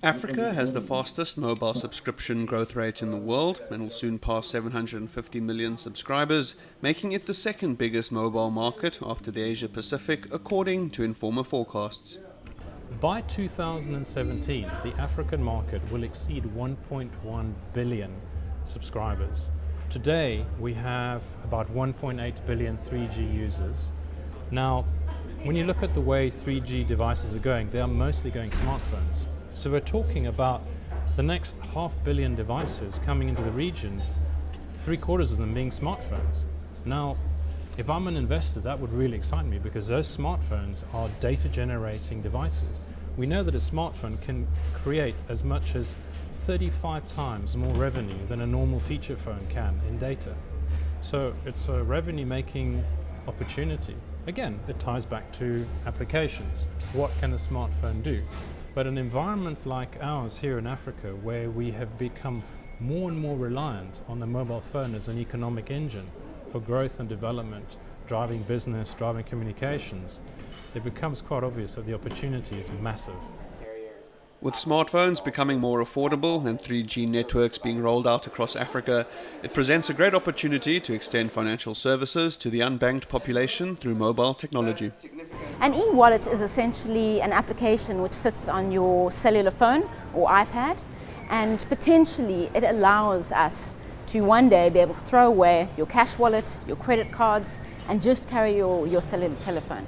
Africa has the fastest mobile subscription growth rate in the world and will soon pass 750 million subscribers, making it the second biggest mobile market after the Asia Pacific, according to Informer forecasts. By 2017, the African market will exceed 1.1 billion subscribers. Today, we have about 1.8 billion 3G users. Now, when you look at the way 3G devices are going, they are mostly going smartphones. So we're talking about the next 500 million devices coming into the region, 3/4 of them being smartphones. Now, if I'm an investor, that would really excite me because those smartphones are data generating devices. We know that a smartphone can create as much as 35 times more revenue than a normal feature phone can in data. So it's a revenue making opportunity. Again, it ties back to applications. What can a smartphone do? But an environment like ours here in Africa, where we have become more and more reliant on the mobile phone as an economic engine for growth and development, driving business, driving communications, it becomes quite obvious that the opportunity is massive. With smartphones becoming more affordable and 3G networks being rolled out across Africa, it presents a great opportunity to extend financial services to the unbanked population through mobile technology. An e-wallet is essentially an application which sits on your cellular phone or iPad, and potentially it allows us to one day be able to throw away your cash wallet, your credit cards, and just carry your cellular telephone.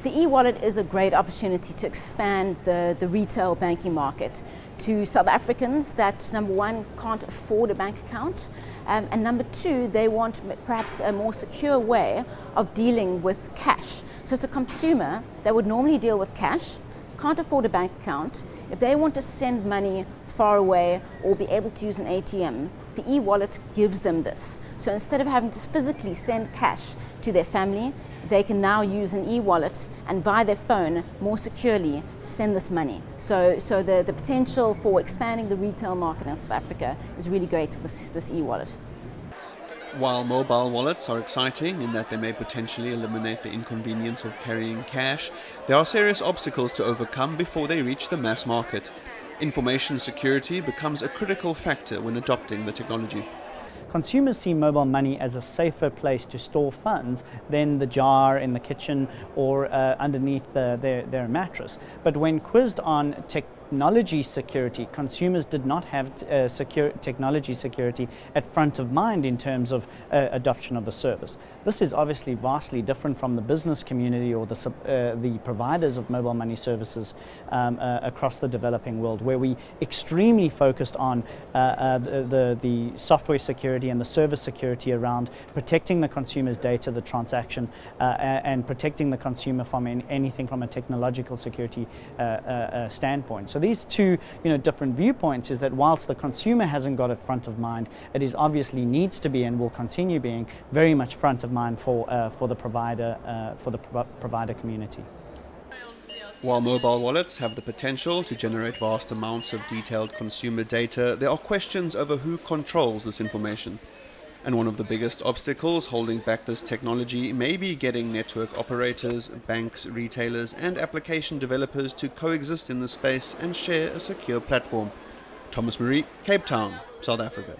The e-wallet is a great opportunity to expand the retail banking market to South Africans that, number one, can't afford a bank account, and number two, they want perhaps a more secure way of dealing with cash. So it's a consumer that would normally deal with cash, can't afford a bank account. If they want to send money far away or be able to use an ATM, the e-wallet gives them this. So instead of having to physically send cash to their family, they can now use an e-wallet and via their phone more securely send this money. So the potential for expanding the retail market in South Africa is really great with this e-wallet. While mobile wallets are exciting in that they may potentially eliminate the inconvenience of carrying cash, there are serious obstacles to overcome before they reach the mass market. Information security becomes a critical factor when adopting the technology. Consumers see mobile money as a safer place to store funds than the jar in the kitchen or underneath their mattress. But when quizzed on technology security, consumers did not have technology security at front of mind in terms of adoption of the service. This is obviously vastly different from the business community or the providers of mobile money services across the developing world, where we extremely focused on the software security and the service security around protecting the consumer's data, the transaction, and protecting the consumer from anything from a technological security standpoint. So these two different viewpoints is that whilst the consumer hasn't got it front of mind, it is obviously needs to be and will continue being very much front of mind for the provider community. While mobile wallets have the potential to generate vast amounts of detailed consumer data, there are questions over who controls this information. And one of the biggest obstacles holding back this technology may be getting network operators, banks, retailers, and application developers to coexist in the space and share a secure platform. Maree, Cape Town, South Africa.